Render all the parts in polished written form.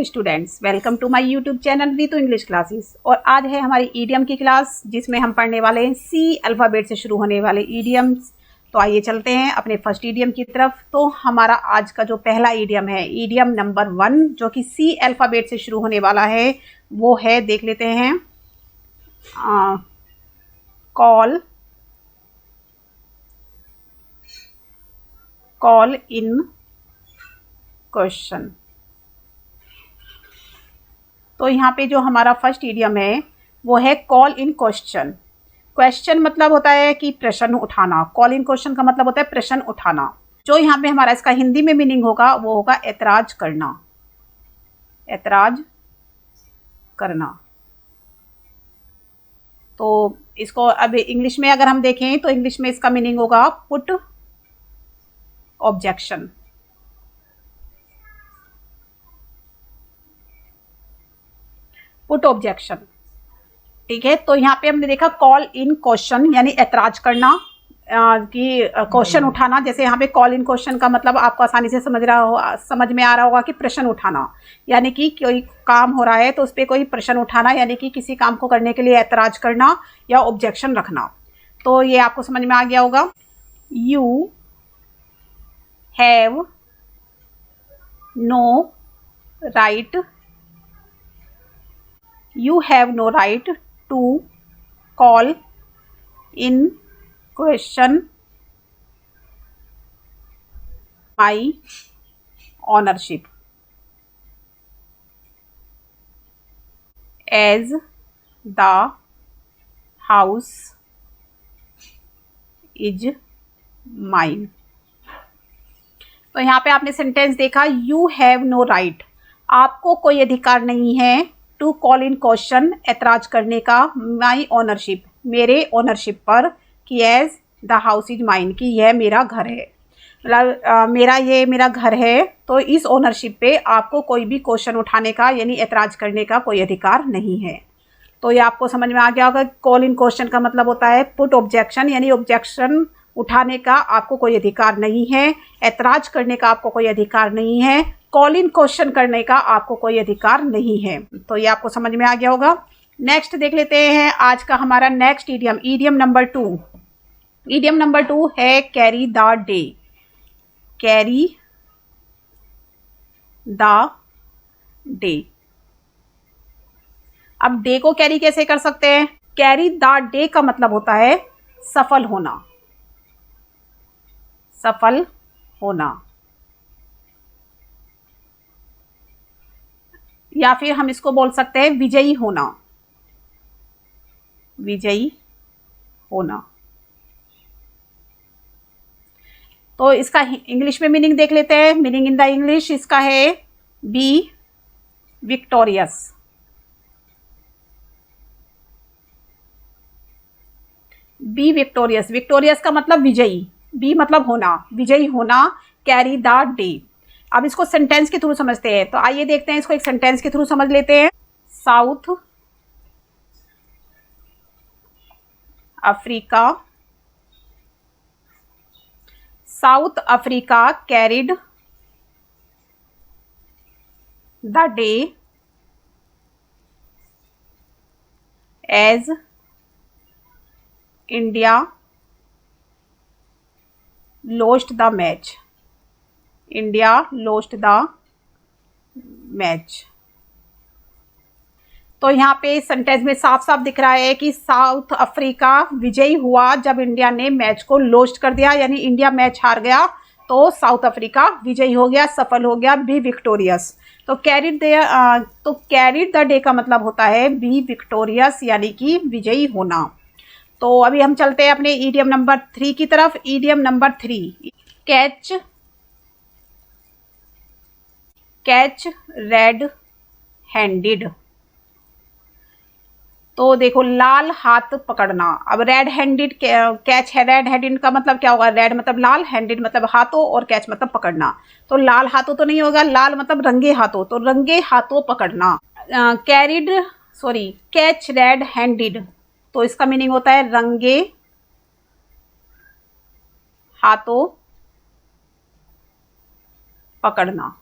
Students, welcome to my YouTube channel Ritu English classes. और आज है हमारी ईडियम की क्लास जिसमें हम पढ़ने वाले हैं सी अल्फ़ाबेट से शुरू होने वाले ईडियम्स। तो आइए चलते हैं अपने फर्स्ट ईडियम की तरफ। तो हमारा आज का जो पहला ईडियम है, ईडियम नंबर 1, जो कि सी अल्फ़ाबेट से शुरू होने वाला है, वो है, देख लेते हैं, कॉल इन क्वेश्चन। तो यहाँ पे जो हमारा फर्स्ट ईडियम है वो है कॉल इन क्वेश्चन। क्वेश्चन मतलब होता है कि प्रश्न उठाना। कॉल इन क्वेश्चन का मतलब होता है प्रश्न उठाना। जो यहाँ पे हमारा इसका हिंदी में मीनिंग होगा वो होगा ऐतराज करना। ऐतराज करना। तो इसको अब इंग्लिश में अगर हम देखें तो इंग्लिश में इसका मीनिंग होगा पुट ऑब्जेक्शन। पुट ऑब्जेक्शन, ठीक है। तो यहाँ पे हमने देखा कॉल इन क्वेश्चन यानी ऐतराज करना, कि क्वेश्चन उठाना। जैसे यहाँ पे कॉल इन क्वेश्चन का मतलब आपको आसानी से समझ में आ रहा होगा कि प्रश्न उठाना, यानी कि कोई काम हो रहा है तो उस पर कोई प्रश्न उठाना, यानी कि किसी काम को करने के लिए ऐतराज करना या ऑब्जेक्शन रखना। तो ये आपको समझ में आ गया होगा। You have no right, you have no right to call in question my ownership as the house is mine। तो यहाँ पे आपने सेंटेंस देखा, यू हैव नो राइट, आपको कोई अधिकार नहीं है, टू कॉल इन क्वेश्चन, ऐतराज करने का, माई ओनरशिप, मेरे ओनरशिप पर, कि as the house is mine, कि यह मेरा घर है। मतलब मेरा घर है, तो इस ओनरशिप पे आपको कोई भी क्वेश्चन उठाने का यानी ऐतराज करने का कोई अधिकार नहीं है। तो ये आपको समझ में आ गया होगा। कॉल इन क्वेश्चन का मतलब होता है पुट ऑब्जेक्शन, यानी ऑब्जेक्शन उठाने का आपको कोई अधिकार नहीं है, ऐतराज करने का आपको कोई अधिकार नहीं है, कॉल इन क्वेश्चन करने का आपको कोई अधिकार नहीं है। तो ये आपको समझ में आ गया होगा। नेक्स्ट देख लेते हैं आज का हमारा next idiom, idiom number 2। Idiom number 2 है carry the day. Carry the day. अब डे को कैरी कैसे कर सकते हैं? कैरी द डे का मतलब होता है सफल होना। सफल होना, या फिर हम इसको बोल सकते हैं विजयी होना। विजयी होना। तो इसका इंग्लिश में मीनिंग देख लेते हैं। मीनिंग इन द इंग्लिश इसका है B victorious. B victorious. Victorious का मतलब विजयी, बी मतलब होना, विजयी होना, कैरी द डे। अब इसको सेंटेंस के थ्रू समझते हैं। तो आइए देखते हैं, इसको एक सेंटेंस के थ्रू समझ लेते हैं। South Africa, South Africa carried the day as India lost the match. India lost the match. तो यहाँ पे सेंटेंस में साफ साफ दिख रहा है कि साउथ अफ्रीका विजयी हुआ जब इंडिया ने मैच को लोस्ट कर दिया, यानी इंडिया मैच हार गया तो साउथ अफ्रीका विजयी हो गया, सफल हो गया, बी विक्टोरियस। तो कैरिड द डे का मतलब होता है बी विक्टोरियस, यानी कि विजयी होना। तो अभी हम चलते हैं अपने ईडियम नंबर 3 की तरफ। Idiom number 3, catch red handed. तो देखो, लाल हाथ पकड़ना। अब रेड हैंडेड कैच है, रेड हैंडेड का मतलब क्या होगा? रेड मतलब लाल, हैंडेड मतलब हाथों, और कैच मतलब पकड़ना। तो लाल हाथों तो नहीं होगा, लाल मतलब रंगे हाथों, तो रंगे हाथों पकड़ना। कैच रेड हैंडेड, तो इसका मीनिंग होता है रंगे हाथों पकड़ना।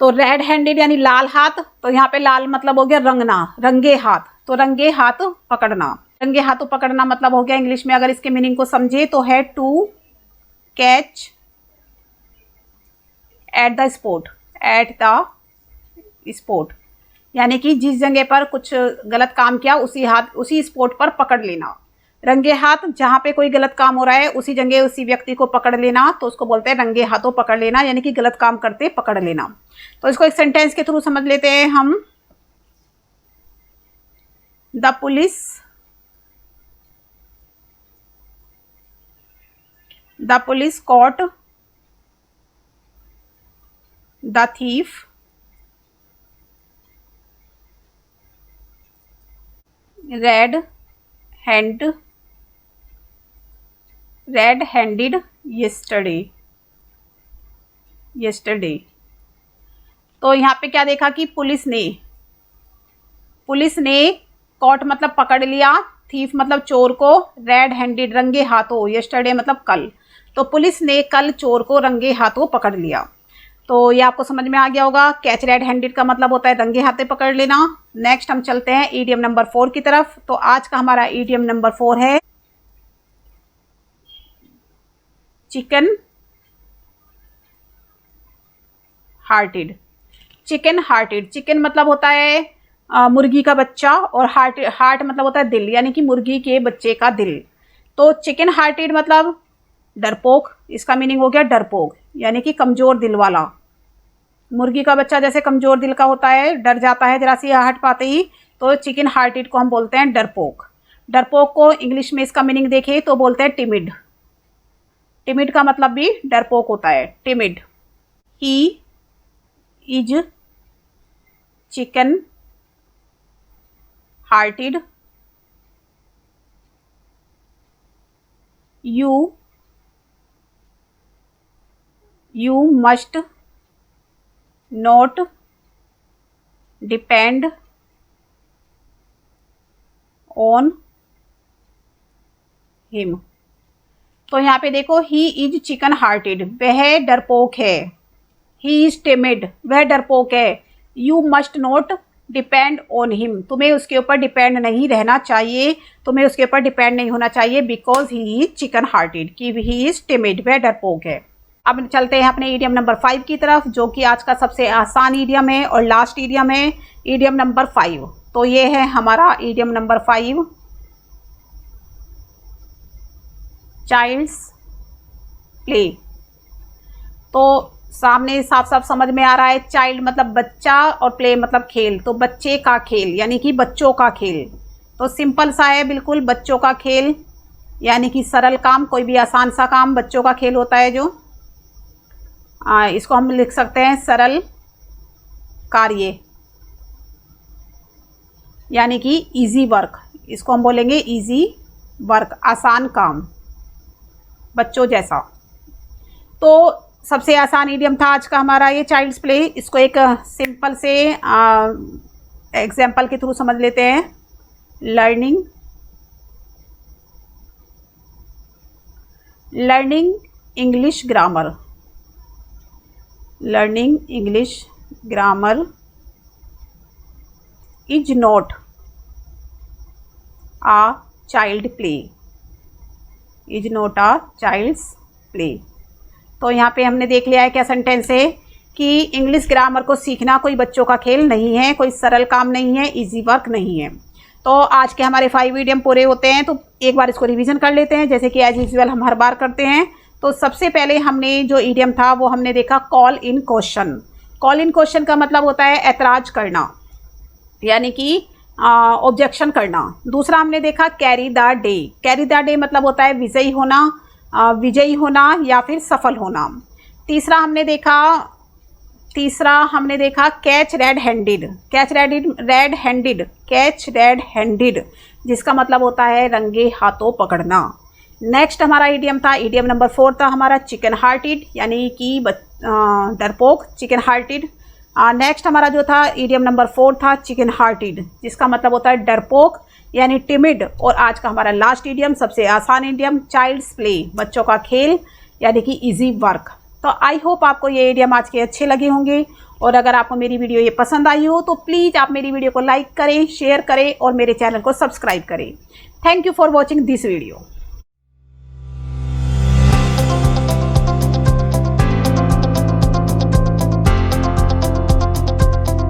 तो रेड हैंडेड यानी लाल हाथ, तो यहाँ पे लाल मतलब हो गया रंगना, रंगे हाथ, तो रंगे हाथ पकड़ना। रंगे हाथों पकड़ना मतलब हो गया इंग्लिश में अगर इसके मीनिंग को समझे तो है to catch at the spot, at the spot यानी कि जिस जगह पर कुछ गलत काम किया उसी स्पॉट पर पकड़ लेना। रंगे हाथ, जहाँ पे कोई गलत काम हो रहा है उसी जगह उसी व्यक्ति को पकड़ लेना, तो उसको बोलते हैं रंगे हाथों पकड़ लेना, यानी कि गलत काम करते पकड़ लेना। तो इसको एक सेंटेंस के थ्रू समझ लेते हैं हम। The police caught the thief red handed yesterday। तो यहाँ पे क्या देखा कि पुलिस ने कॉट मतलब पकड़ लिया, थीफ मतलब चोर को, रेड हैंडेड रंगे हाथों, yesterday मतलब कल, तो पुलिस ने कल चोर को रंगे हाथों पकड़ लिया। तो ये आपको समझ में आ गया होगा। कैच रेड हैंडेड का मतलब होता है रंगे हाथे पकड़ लेना। नेक्स्ट हम चलते हैं ईडियम नंबर 4 की तरफ। तो आज का हमारा ईडियम नंबर 4 है chicken hearted. Chicken hearted, chicken मतलब होता है मुर्गी का बच्चा, और हार्ट मतलब होता है दिल, यानी कि मुर्गी के बच्चे का दिल। तो चिकन हार्टेड मतलब डरपोक, इसका मीनिंग हो गया डरपोक यानी कि कमजोर दिल वाला। मुर्गी का बच्चा जैसे कमजोर दिल का होता है, डर जाता है जरा सी आहट पाते ही, तो चिकन हार्टेड को हम बोलते हैं डरपोक। डरपोक को इंग्लिश में इसका मीनिंग देखें तो बोलते हैं टिमिड। टिमिड का मतलब भी डरपोक होता है, timid. He is chicken hearted, you must not depend on him। तो यहाँ पे देखो ही इज चिकन हार्टेड, वह डरपोक है। ही इज टिमिड, वह डरपोक है। You must not depend on him, तुम्हें उसके ऊपर डिपेंड नहीं रहना चाहिए, तुम्हें उसके ऊपर डिपेंड नहीं होना चाहिए, because he is chicken hearted, कि ही इज टिमिड, वह डरपोक है। अब चलते हैं अपने ईडियम नंबर 5 की तरफ, जो कि आज का सबसे आसान ईडियम है और लास्ट ईडियम है, ईडियम नंबर 5। तो ये है हमारा ईडियम नंबर 5, चाइल्ड्स प्ले। तो सामने साफ साफ समझ में आ रहा है, चाइल्ड मतलब बच्चा और प्ले मतलब खेल, तो बच्चे का खेल यानी कि बच्चों का खेल। तो सिंपल सा है बिल्कुल, बच्चों का खेल यानी कि सरल काम, कोई भी आसान सा काम बच्चों का खेल होता है जो, इसको हम लिख सकते हैं सरल कार्य यानी कि इजी वर्क, इसको हम बोलेंगे इजी वर्क, आसान काम बच्चों जैसा। तो सबसे आसान ईडियम था आज का हमारा ये चाइल्ड्स प्ले। इसको एक सिंपल से एग्जाम्पल के थ्रू समझ लेते हैं। Learning English grammar, learning English grammar is not a child play, is not a child's play. तो यहाँ पे हमने देख लिया है क्या सेंटेंस है कि इंग्लिश ग्रामर को सीखना कोई बच्चों का खेल नहीं है, कोई सरल काम नहीं है, इजी वर्क नहीं है। तो आज के हमारे 5 ईडियम पूरे होते हैं, तो एक बार इसको रिवीजन कर लेते हैं जैसे कि एज यूजुअल हम हर बार करते हैं। तो सबसे पहले हमने जो ईडियम था वो हमने देखा call in question. Call in question का मतलब होता है ऐतराज करना यानी कि ऑब्जेक्शन करना। दूसरा हमने देखा carry the day, carry the day मतलब होता है विजयी होना या फिर सफल होना। तीसरा हमने देखा कैच रेड हैंडेड जिसका मतलब होता है रंगे हाथों पकड़ना। नेक्स्ट हमारा ईडियम था, ईडियम नंबर 4 था हमारा चिकन हार्टेड यानी कि डरपोक, चिकन हार्टेड। नेक्स्ट हमारा जो था ईडियम नंबर 4 था चिकन हार्टेड जिसका मतलब होता है डरपोक यानी टिमिड। और आज का हमारा लास्ट ईडियम सबसे आसान ईडियम चाइल्ड्स प्ले, बच्चों का खेल यानी कि इजी वर्क। तो आई होप आपको ये इडियम आज के अच्छे लगे होंगे, और अगर आपको मेरी वीडियो ये पसंद आई हो तो प्लीज़ आप मेरी वीडियो को लाइक करें, शेयर करें और मेरे चैनल को सब्सक्राइब करें। Thank you for watching this video.